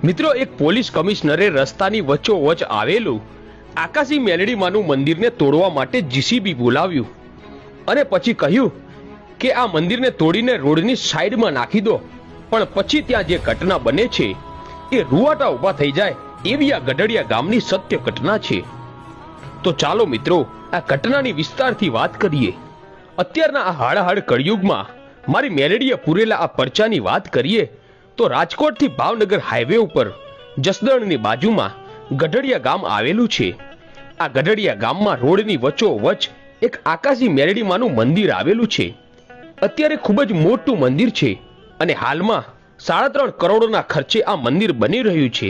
મિત્રો, એક પોલીસ કમિશનરે રસ્તાની વચ્ચોવચ્ચ આવેલું આકાશી મેલડીમાનું મંદિરને તોડવા માટે જીસીબી બોલાવ્યું અને પછી કહ્યું કે આ મંદિરને તોડીને રોડની સાઈડમાં નાખી દો. પણ પછી ત્યાં જે ઘટના બને છે એ રૂવાટા ઊભા થઈ જાય એવી આ ગઢડિયા ગામની સત્ય ઘટના છે. તો ચાલો મિત્રો, આ ઘટનાની વિસ્તારથી વાત કરીએ. અત્યારના આ હાડાહાડ કળિયુગમાં મારી મેલડીએ પૂરેલા આ પરચાની વાત કરીએ તો રાજકોટથી ભાવનગર હાઈવે ઉપર જસદણની બાજુમાં ગઢડિયા ગામ આવેલું છે. આ ગઢડિયા ગામમાં રોડની વચ્ચોવચ્ચ એક આકાશી મેલડીમાનું મંદિર આવેલું છે. અત્યારે ખૂબ જ મોટું મંદિર છે અને હાલમાં 3.5 કરોડના ખર્ચે આ મંદિર બની રહ્યું છે.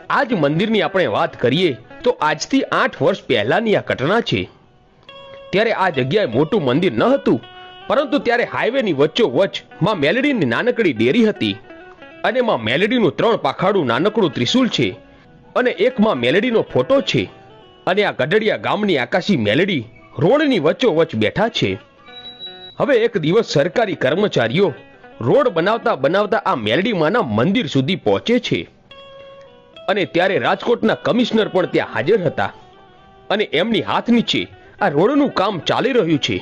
આ જ મંદિરની આપણે વાત કરીએ તો આજથી 8 વર્ષ પહેલાની આ ઘટના છે. ત્યારે આ જગ્યાએ મોટું મંદિર ન હતું, પરંતુ ત્યારે હાઈવેની વચ્ચોવચ્ચ માં મેલડીની નાનકડી ડેરી હતી અને માં મેલડીનું 3 પાખાડું નાનકડું ત્રિશુલ છે અને એક માં મેલડીનો ફોટો છે. અને આ ગઢડિયા ગામની આકાશી મેલડી રોડની વચ્ચોવચ્ચ બેઠા છે. હવે એક દિવસ સરકારી કર્મચારીઓ રોડ બનાવતા બનાવતા આ મેલડીમાના મંદિર સુધી પહોંચે છે અને ત્યારે રાજકોટના કમિશનર પણ ત્યાં હાજર હતા અને એમની હાથ નીચે આ રોડનું કામ ચાલી રહ્યું છે.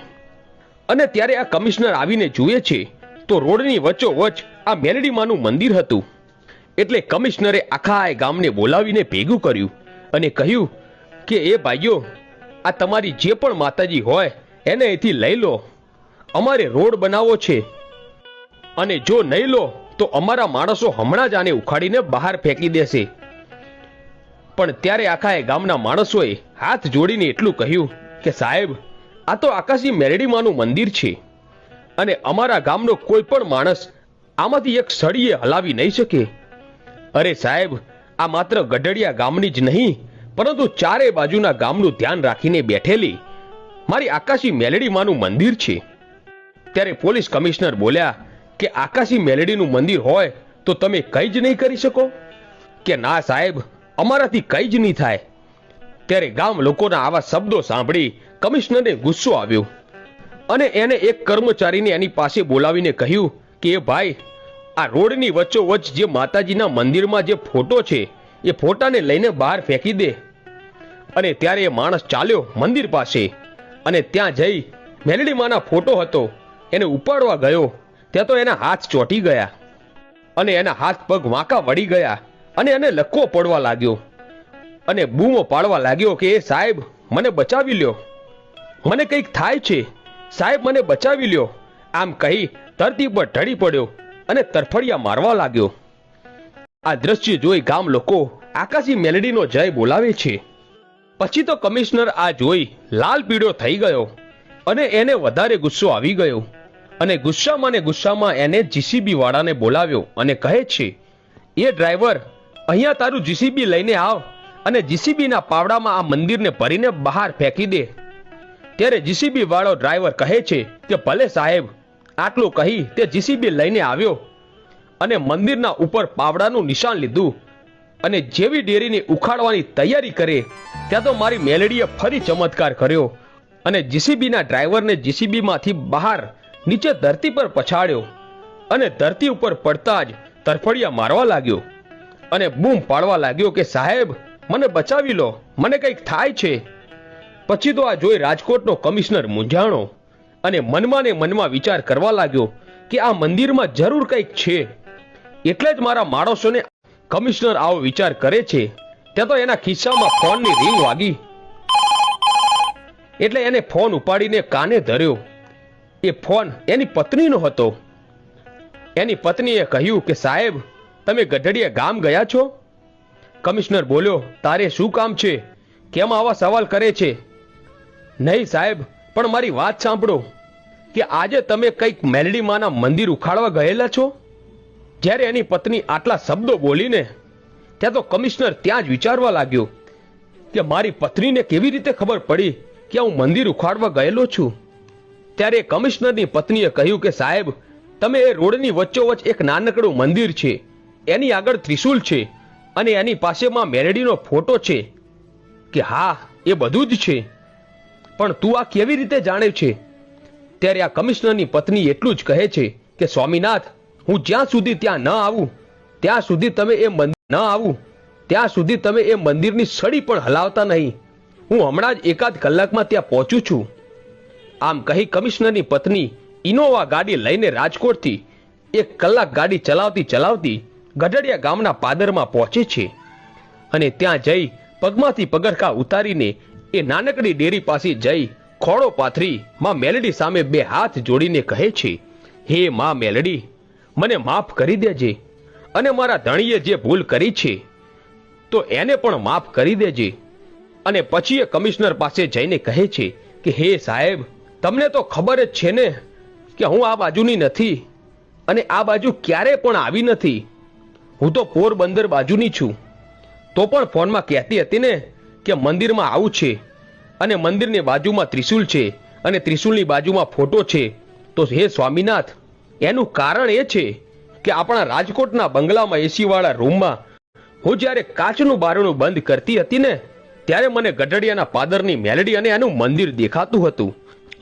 અને ત્યારે આ કમિશનર આવીને જુએ છે તો રોડની વચ્ચોવચ્ચ આ મેલડીમાનું મંદિર હતું. એટલે કમિશનરે આખા ગામને બોલાવીને ભેગું કર્યું અને કહ્યું કે એ ભાઈઓ, આ તમારી જે પણ માતાજી હોય એને અહીંથી લઈ લો. અમારે રોડ બનાવવો છે અને જો નહીં લો તો અમારા માણસો હમણાં જ આને ઉખાડીને બહાર ફેંકી દેશે. પણ ત્યારે આખા ગામના માણસોએ હાથ જોડીને એટલું કહ્યું કે સાહેબ, આ તો આકાશી મેલડીમાનું મંદિર છે અને અમારા ગામનો કોઈ પણ માણસ આમાંથી એક સળીએ હલાવી નહીં શકે. અરે સાહેબ, આ માત્ર ગઢડિયા ગામની જ નહીં પરંતુ ચારે બાજુના ગામનું ધ્યાન રાખીને બેઠેલી મારી આકાશી મેલડીમાનું મંદિર છે. ત્યારે પોલીસ કમિશનર બોલ્યા કે આકાશી મેલડીનું મંદિર હોય તો તમે કંઈ જ નહીં કરી શકો? કે ના સાહેબ, અમારાથી કંઈ જ નહીં થાય. ત્યારે ગામ લોકોના આવા શબ્દો સાંભળી કમિશનરને ગુસ્સો આવ્યો અને એને એક કર્મચારીને એની પાસે બોલાવીને કહ્યું કે એ ભાઈ, આ રોડની વચ્ચોવચ્ચ જે માતાજીના મંદિરમાં જે ફોટો છે એ ફોટાને લઈને બહાર ફેંકી દે. અને ત્યારે એ માણસ ચાલ્યો મંદિર પાસે અને ત્યાં જઈ મેલડીમાના ફોટો હતો એને ઉપાડવા ગયો ત્યાં તો એના હાથ ચોંટી ગયા અને એના હાથ પગ વાંકા વળી ગયા અને એને લકવો પડવા લાગ્યો અને બૂમો પાડવા લાગ્યો કે એ સાહેબ, મને બચાવી લ્યો, મને કંઈક થાય છે સાહેબ, મને બચાવી લ્યો. આમ કહી ધરતી પર ઢળી પડ્યો અને તરફડિયા મારવા લાગ્યો. આ દ્રશ્ય જોઈ ગામ લોકો આકાશી મેલડીનો જય બોલાવે છે. પછી તો કમિશનર આ જોઈ લાલ પીળો થઈ ગયો અને એને વધારે ગુસ્સો આવી ગયો અને ગુસ્સામાં એને જીસીબી વાળાને બોલાવ્યો અને કહે છે, એ ડ્રાઈવર, અહીંયા તારું જીસીબી લઈને આવ અને જીસીબીના પાવડામાં આ મંદિરને ભરીને બહાર ફેંકી દે. ત્યારે જીસીબી વાળો ડ્રાઈવર કહે છે કે ભલે સાહેબ. આટલું કહી તે જીસીબી લઈને આવ્યો અને મંદિરના ઉપર પાવડાનું નિશાન લીધું અને જેવી ડેરીને ઉખાડવાની તૈયારી કરે ત્યાં તો મારી મેલડીએ ફરી ચમત્કાર કર્યો અને જીસીબીના ડ્રાઈવરને જીસીબીમાંથી બહાર નીચે ધરતી પર પછાડ્યો અને ધરતી ઉપર પડતા જ તરફડિયા મારવા લાગ્યો અને બૂમ પાડવા લાગ્યો કે સાહેબ, મને બચાવી લો, મને કંઈક થાય છે. પછી તો આ જોઈ રાજકોટનો કમિશનર મૂંઝાણો અને મનમાં ને મનમાં વિચાર કરવા લાગ્યો કે આ મંદિરમાં જરૂર કંઈક છે. એટલે જ મારા માણસોને કમિશનર આવો વિચાર કરે છે. ત્યાં તો એના ખિસ્સામાં ફોનની રિંગ વાગી એટલે એને ફોન ઉપાડીને કાને ધર્યો. એ ફોન એની પત્નીનો હતો. એની પત્નીએ કહ્યું કે સાહેબ, તમે ગઢડિયા ગામ ગયા છો? કમિશનર બોલ્યો, તારે શું કામ છે? કેમ આવા સવાલ કરે છે? નહીં સાહેબ, પણ મારી વાત સાંભળો કે આજે તમે કંઈક મેલડીમાના મંદિર ઉખાડવા ગયેલા છો? જ્યારે એની પત્ની આટલા શબ્દો બોલીને ત્યાં તો કમિશનર ત્યાં જ વિચારવા લાગ્યો કે મારી પત્નીને કેવી રીતે ખબર પડી કે હું મંદિર ઉખાડવા ગયેલો છું. ત્યારે કમિશનરની પત્નીએ કહ્યું કે સાહેબ, તમે એ રોડની વચ્ચોવચ્ચ એક નાનકડું મંદિર છે, એની આગળ ત્રિશુલ છે અને એની પાસેમાં મેલડીનો ફોટો છે. કે હા, એ બધું જ છે, પણ તું આ કેવી રીતે જાણે છે? ત્યારે આ કમિશનરની પત્ની એટલું જ કહે છે કે સ્વામીનાથ, હું જ્યાં સુધી ત્યાં ન આવું ત્યાં સુધી તમે એ મંદિર ન આવું ત્યાં સુધી તમે એ મંદિરની સળી પણ હલાવતા નહીં. હું હમણાં જ એકાદ કલાકમાં ત્યાં પહોંચું છું. આમ કહી કમિશનરની પત્ની ઇનોવા ગાડી લઈને રાજકોટથી 1 કલાક ગાડી ચલાવતી ચલાવતી ગઢડિયા ગામના પાદરમાં પહોંચે છે અને ત્યાં જઈ પગમાંથી પગરખા ઉતારીને એ નાનકડી ડેરી પાસે જઈ ખોળો પાથરી માં મેલડી સામે 2 હાથ જોડીને કહે છે, હે માં મેલડી, મને માફ કરી દેજે અને મારા ધણીએ જે ભૂલ કરી છે તો એને પણ માફ કરી દેજે. અને પછી એ કમિશનર પાસે જઈને કહે છે કે હે સાહેબ, તમને તો ખબર જ છે ને કે હું આ બાજુની નથી અને આ બાજુ ક્યારે પણ આવી નથી. હું તો પોરબંદર બાજુની છું. તો પણ ફોનમાં કહેતી હતી ને કે મંદિરમાં આવું છે અને મંદિરની બાજુમાં ત્રિશુલ છે અને ત્રિશુલની બાજુમાં ફોટો છે. તો હે સ્વામીનાથ, એનું કારણ એ છે કે આપણા રાજકોટના બંગલામાં એસીવાળા રૂમમાં હું જ્યારે કાચનું બારણું બંધ કરતી હતી ને ત્યારે મને ગઢડિયાના પાદરની મેલડી અને એનું મંદિર દેખાતું હતું.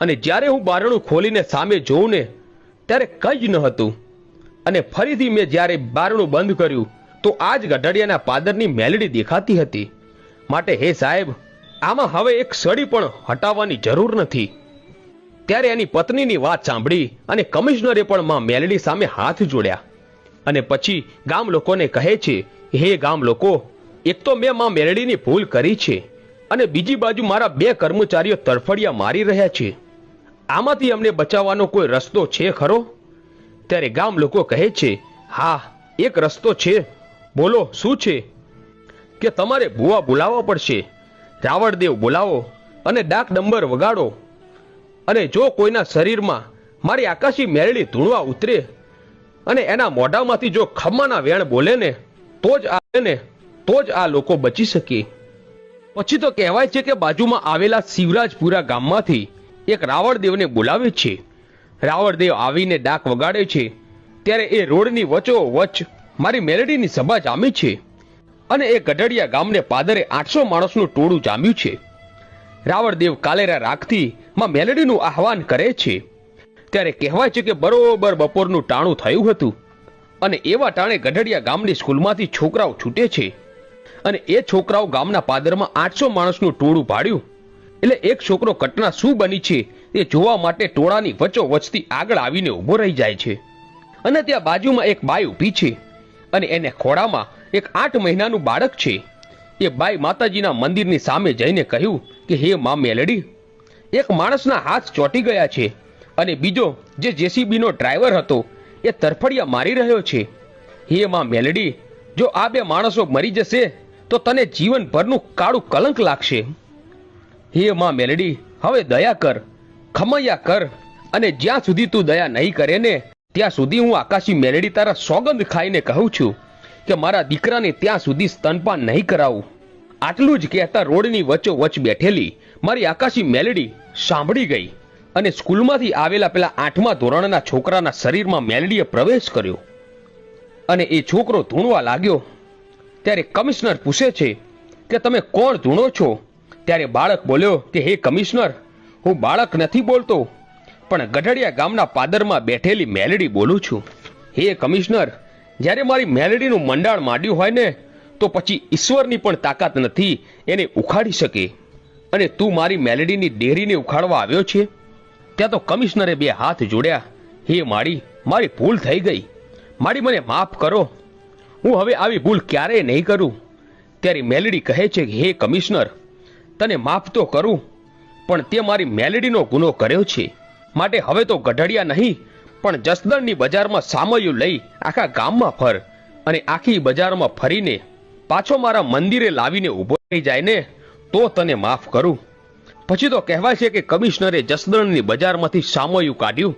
અને જ્યારે હું બારણું ખોલીને સામે જોઉં ને ત્યારે કંઈ જ ન હતું. અને ફરીથી મેં જ્યારે બારણું બંધ કર્યું તો આજ ગઢડિયાના પાદરની મેલડી દેખાતી હતી. માટે હે સાહેબ, આમાં હવે એક સળી પણ હટાવવાની જરૂર નથી. ત્યારે એની પત્નીની વાત સાંભળી અને કમિશનરે પણ માં મેલડી સામે હાથ જોડ્યા અને પછી ગામ લોકોને કહે છે, હે ગામ લોકો, એક તો મેં માં મેલડીની ભૂલ કરી છે અને બીજી બાજુ મારા 2 કર્મચારીઓ તરફડિયા મારી રહ્યા છે. આમાંથી અમને બચાવવાનો કોઈ રસ્તો છે ખરો? ત્યારે ગામ લોકો કહે છે, હા, એક રસ્તો છે. બોલો, શું છે? કે તમારે ભુવા બોલાવવા પડશે. રાવણદેવ બોલાવો અને ડાક ડંબર વગાડો અને જો કોઈના શરીરમાં મારી આકાશી મેલડી ધૂણવા ઉતરે અને એના મોઢામાંથી જો ખમ્માના વેણ બોલે ને તો જ આ લોકો બચી શકે. પછી તો કહેવાય છે કે બાજુમાં આવેલા શિવરાજપુરા ગામમાંથી એક રાવણદેવને બોલાવે છે. રાવણદેવ આવીને ડાક વગાડે છે ત્યારે એ રોડની વચ્ચોવચ્ચ મારી મેલડીની સભા જામી છે અને એ ગઢડિયા ગામને પાદરે 800 માણસનું ટોળું જામ્યું છે. રાવણદેવ કાલેરા રાખથી માં મેલડીનું આહવાન કરે છે. ત્યારે કહેવાય છે કે બરોબર બપોરનું ટાણું થયું હતું અને એવા ટાણે ગઢડિયા ગામની સ્કૂલમાંથી છોકરાઓ છૂટે છે અને એ છોકરાઓ ગામના પાદરમાં 800 માણસનું ટોળું ભાડ્યું. એટલે એક છોકરો ઘટના શું બની છે તે જોવા માટે ટોળાની વચ્ચોવચ્ચથી આગળ આવીને ઊભો રહી જાય છે અને ત્યાં બાજુમાં એક બાઈ ઊભી છે અને એને ખોળામાં એક 8 મહિનાનું બાળક છે. એ બાઈ માતાજીના મંદિરની સામે જઈને કહ્યું કે હે માં મેલડી, એક માણસના હાથ ચોંટી ગયા છે અને બીજો જે જેસીબીનો ડ્રાઈવર હતો એ તરફડિયા મારી રહ્યો છે. હે માં મેલડી, જો આ 2 માણસો મરી જશે તો તને જીવનભરનું કાળું કલંક લાગશે. હે માં મેલડી, હવે દયા કર, ખમૈયા કર અને જ્યાં સુધી તું દયા નહીં કરે ને ત્યાં સુધી હું આકાશી મેલડી તારા સોગંદ ખાઈને કહું છું કે મારા દીકરાને ત્યાં સુધી સ્તનપાન નહીં કરાવું. આટલું જ કહેતા રોડની વચ્ચોવચ્ચ બેઠેલી મારી આકાશી મેલડી સાંભળી ગઈ અને સ્કૂલમાંથી આવેલા પેલા 8મા ધોરણના છોકરાના શરીરમાં મેલડીએ પ્રવેશ કર્યો અને એ છોકરો ધૂણવા લાગ્યો. ત્યારે કમિશનર પૂછે છે કે તમે કોણ ધૂણો છો? ત્યારે બાળક બોલ્યો કે હે કમિશનર, હું બાળક નથી બોલતો, પણ ગઢડિયા ગામના પાદરમાં બેઠેલી મેલડી બોલું છું. હે કમિશનર, જ્યારે મારી મેલડીનું મંડાણ માંડ્યું હોય ને તો પછી ઈશ્વરની પણ તાકાત નથી એને ઉખાડી શકે અને તું મારી મેલડીની ડેરીને ઉખાડવા આવ્યો છે. ત્યાં તો કમિશનરે 2 હાથ જોડ્યા. હે મારી ભૂલ થઈ ગઈ. મને માફ કરો. હું હવે આવી ભૂલ ક્યારેય નહીં કરું. ત્યારે મેલડી કહે છે કે હે કમિશનર, તને માફ તો કરું, પણ તે મારી મેલડીનો ગુનો કર્યો છે. માટે હવે તો ગઢડિયા નહીં પણ જસદણની બજારમાં સામયું લઈ આખા ગામમાં ફર અને આખી બજારમાં ફરીને પાછો મારા મંદિરે લાવીને ઊભો થઈ જાય ને તો તને માફ કરું. પછી તો કહેવાય છે કે કમિશનરે જસદણની બજારમાંથી સામયું કાઢ્યું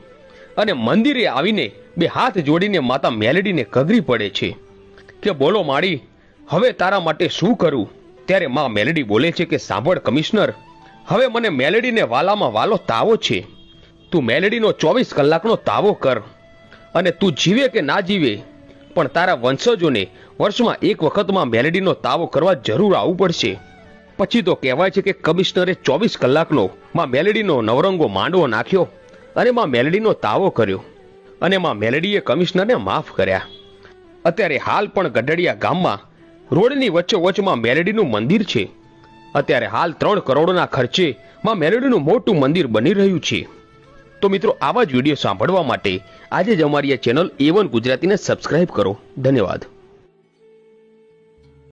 અને મંદિરે આવીને 2 હાથ જોડીને માતા મેલડીને કગરી પડે છે કે બોલો માળી, હવે તારા માટે શું કરું? ત્યારે માં મેલડી બોલે છે કે સાંભળ કમિશનર, હવે મને મેલડીને વાલામાં વાલો તાવો છે. તું મેલડીનો 24 કલાકનો તાવો કર અને તું જીવે કે ના જીવે પણ તારા વંશજોને વર્ષમાં 1 વખતમાં મેલડીનો તાવો કરવા જરૂર આવવું પડશે. પછી તો કહેવાય છે કે કમિશનરે 24 કલાકનો માં મેલડીનો નવરંગો માંડવો નાખ્યો અને માં મેલડીનો તાવો કર્યો અને માં મેલડીએ કમિશનરને માફ કર્યા. અત્યારે હાલ પણ ગઢડિયા ગામમાં રોડની વચ્ચોવચમાં મેલડીનું મંદિર છે. અત્યારે હાલ 3 કરોડના ખર્ચે માં મેલડીનું મોટું મંદિર બની રહ્યું છે. તો મિત્રો, આવા જ વિડીયો સાંભળવા માટે આજે જ અમારી આ ચેનલ A1 ગુજરાતીને સબસ્ક્રાઇબ કરો. ધન્યવાદ.